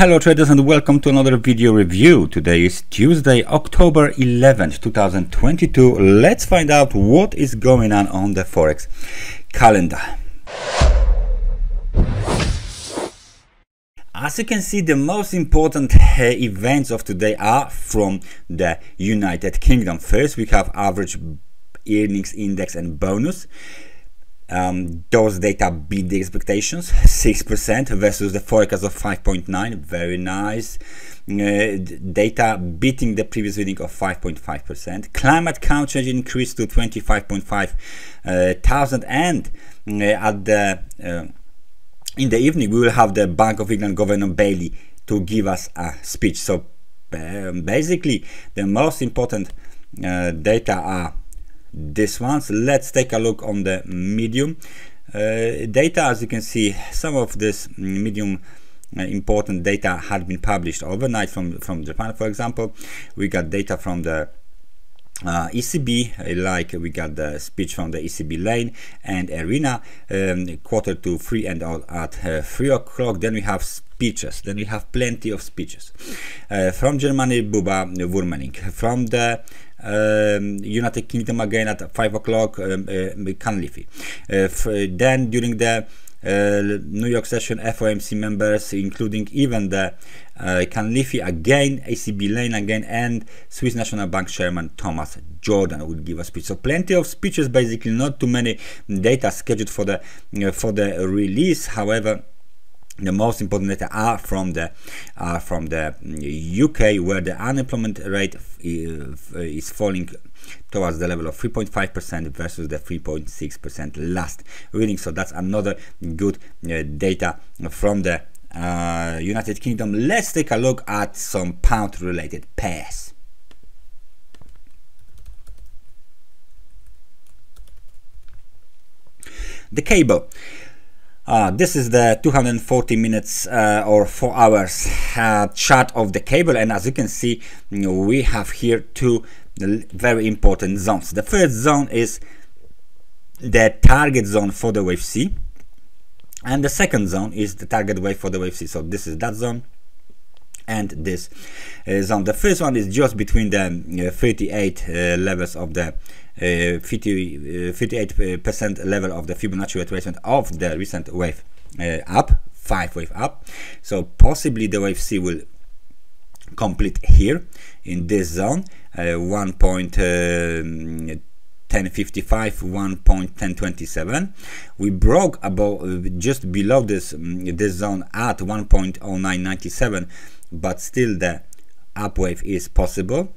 Hello traders and welcome to another video review. Today is Tuesday, October 11th, 2022. Let's find out what is going on the Forex calendar. As you can see, the most important events of today are from the United Kingdom. First, we have average earnings index and bonus. Those data beat the expectations, 6% versus the forecast of 5.9. Very nice. Data beating the previous reading of 5.5%. Climate count change increased to 25.5 thousand, and at the in the evening we will have the Bank of England Governor Bailey to give us a speech. So basically the most important data are this one. So let's take a look on the medium data. As you can see, some of this medium important data had been published overnight from Japan. For example, we got data from the ECB, like we got the speech from the ECB Lane and Arena, quarter to 3 and at 3 o'clock. Then we have speeches. Then we have plenty of speeches from Germany, Buba Wurmeling, from the United Kingdom again at 5 o'clock, Canlifi. Then during the New York session, FOMC members, including even the Canlifi again, ACB Lane again, and Swiss National Bank Chairman Thomas Jordan will give a speech. So plenty of speeches, basically not too many data scheduled for the release. However, the most important data are from the UK, where the unemployment rate is falling towards the level of 3.5% versus the 3.6% last reading. So that's another good data from the United Kingdom. Let's take a look at some pound related pairs. The cable. This is the 240 minutes or 4 hours chart of the cable, and as you can see, we have here two very important zones. The first zone is the target zone for the wave C, and the second zone is the target wave for the wave C. So this is that zone and this zone. The first one is just between the 38 levels of the 58% level of the Fibonacci retracement of the recent wave up, 5 wave up. So possibly the wave C will complete here in this zone, 1.1055, 1.1027. we broke above just below this zone at 1.0997, but still the up wave is possible.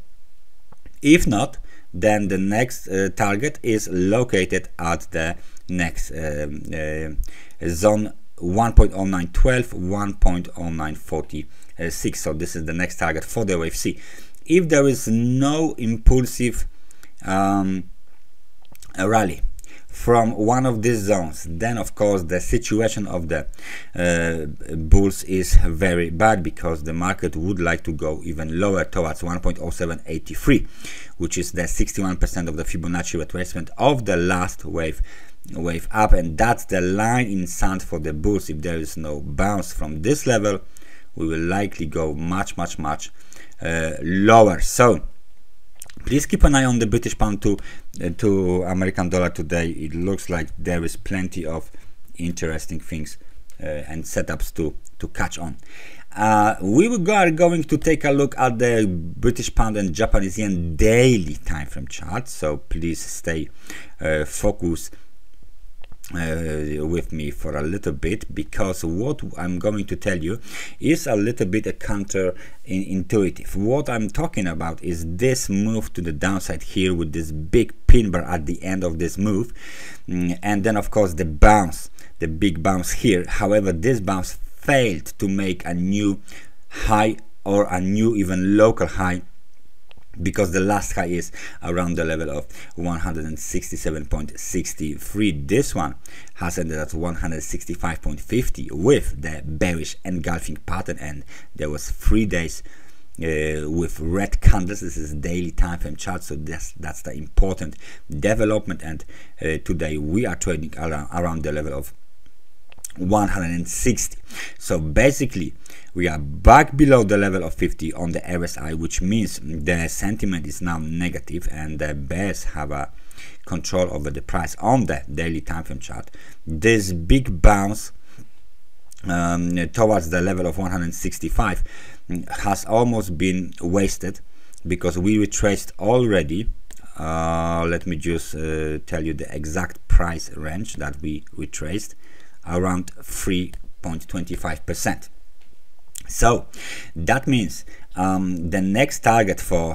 If not, then the next target is located at the next zone, 1.0912, 1.0946. So this is the next target for the wave C. If there is no impulsive rally from one of these zones, then of course the situation of the bulls is very bad, because the market would like to go even lower towards 1.0783, which is the 61% of the Fibonacci retracement of the last wave up, and that's the line in sand for the bulls. If there is no bounce from this level, we will likely go much lower. So please keep an eye on the British pound to American dollar today. It looks like there is plenty of interesting things and setups to catch on. We are going to take a look at the British pound and Japanese yen daily time frame chart. So please stay focused with me for a little bit, because what I'm going to tell you is a little bit counterintuitive. What I'm talking about is this move to the downside here with this big pin bar at the end of this move, and then of course the bounce, the big bounce here. However, this bounce failed to make a new high or a new even local high, because the last high is around the level of 167.63. This one has ended at 165.50 with the bearish engulfing pattern, and there was 3 days with red candles. This is daily time frame chart, so that's the important development, and today we are trading around the level of 160. So basically We are back below the level of 50 on the RSI, which means the sentiment is now negative and the bears have a control over the price on the daily time frame chart. This big bounce towards the level of 165 has almost been wasted, because we retraced already. Let me just tell you the exact price range that we retraced, around 3.25%. So that means the next target for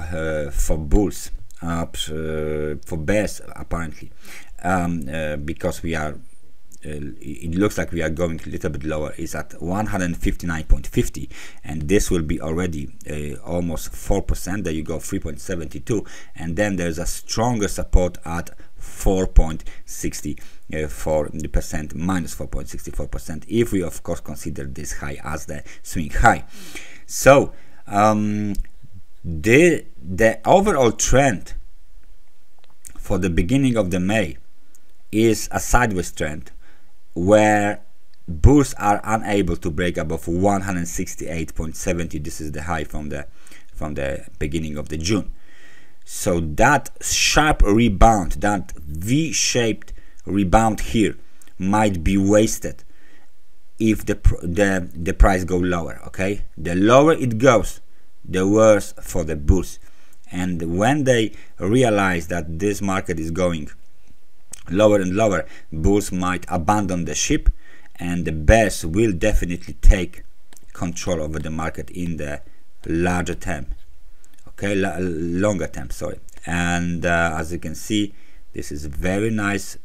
bulls, for bears apparently, because we are it looks like we are going a little bit lower, is at 159.50, and this will be already almost 4%. There you go, 3.72, and then there's a stronger support at 4.64%, minus 4.64%, if we of course consider this high as the swing high. So the overall trend for the beginning of the May is a sideways trend, where bulls are unable to break above 168.70. This is the high from the beginning of the June. So that sharp rebound, that V-shaped rebound here, might be wasted if the price go lower. Okay, the lower it goes, the worse for the bulls. And when they realize that this market is going lower and lower, bulls might abandon the ship, and the bears will definitely take control over the market in the larger term, okay, longer term, sorry. And as you can see, this is a very nice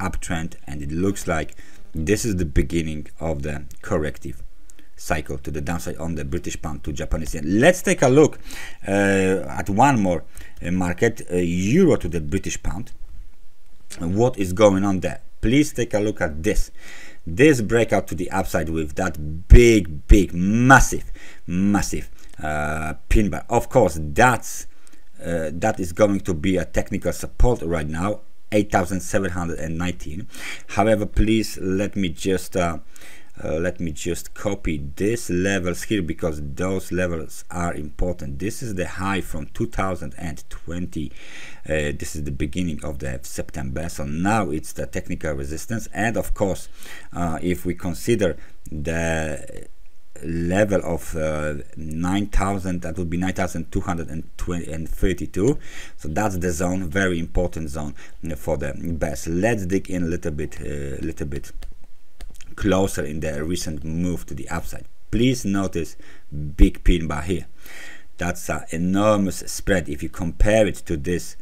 uptrend, and it looks like this is the beginning of the corrective cycle to the downside on the British pound to Japanese yen. Let's take a look at one more market, euro to the British pound. What is going on there? Please take a look at this breakout to the upside with that big massive pin bar. Of course, that is going to be a technical support right now, 8,719. However, please let me just copy these levels here, because those levels are important. This is the high from 2020. This is the beginning of the September, so now it's the technical resistance. And of course, if we consider the level of 9,000, that would be 9,232. So that's the zone, very important zone for the bears. Let's dig in a little bit closer in the recent move to the upside. Please notice big pin bar here. That's an enormous spread. If you compare it to this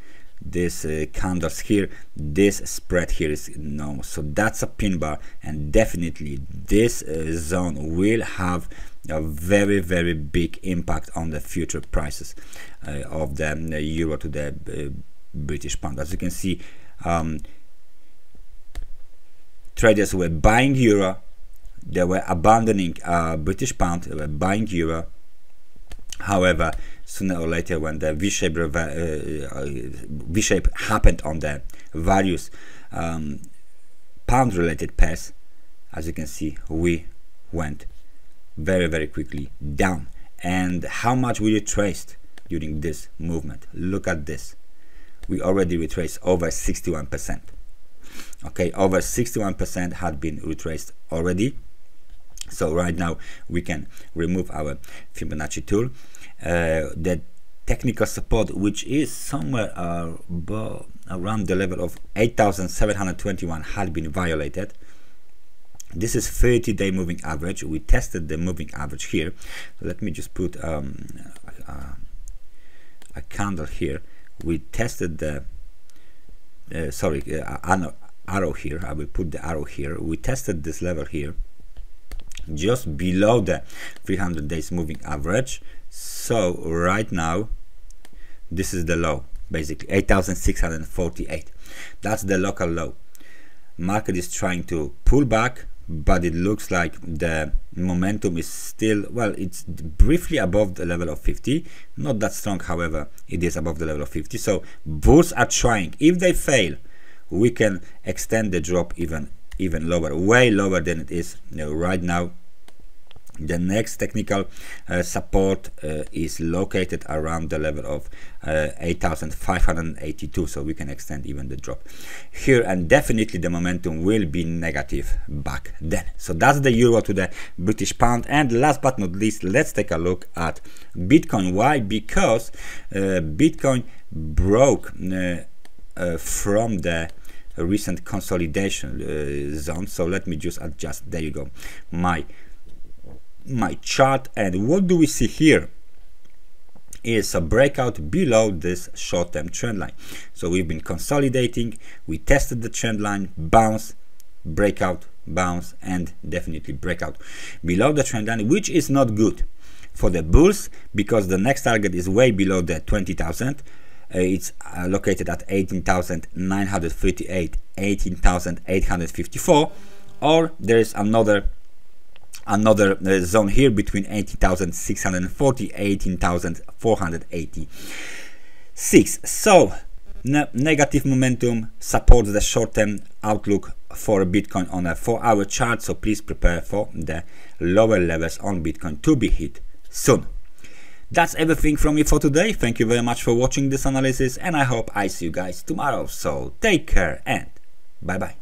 candles here, this spread here is enormous. So that's a pin bar, and definitely this zone will have a very big impact on the future prices of the euro to the British pound. As you can see, traders were buying euro, they were abandoning British pound, they were buying euro. However, sooner or later, when the V-shape happened on the various pound related pairs, as you can see, we went very quickly down. And how much we retraced during this movement? Look at this. We already retraced over 61%. Okay, over 61% had been retraced already. So right now we can remove our Fibonacci tool. The technical support, which is somewhere around the level of 8,721, had been violated. This is 30-day moving average. We tested the moving average here. Let me just put a candle here. We tested the arrow here. I will put the arrow here. We tested this level here, just below the 300 days moving average. So right now this is the low, basically 8,648. That's the local low. Market is trying to pull back, but it looks like the momentum is still, well, it's briefly above the level of 50, not that strong. However, it is above the level of 50. So bulls are trying. If they fail, we can extend the drop even lower, way lower than it is right now. The next technical support is located around the level of 8,582, so we can extend even the drop here, and definitely the momentum will be negative back then. So that's the euro to the British pound. And last but not least, let's take a look at Bitcoin. Why? Because Bitcoin broke from the recent consolidation zone. So let me just adjust, there you go, my chart, and what do we see here is a breakout below this short-term trend line. So we've been consolidating, we tested the trend line, bounce, breakout, bounce, and definitely breakout below the trend line, which is not good for the bulls because the next target is way below the 20,000. It's located at 18,938, 18,854, or there is another zone here between 18,640, 18,486. So negative momentum supports the short-term outlook for Bitcoin on a 4-hour chart, so please prepare for the lower levels on Bitcoin to be hit soon. That's everything from me for today. Thank you very much for watching this analysis, and I hope I see you guys tomorrow. So take care and bye bye.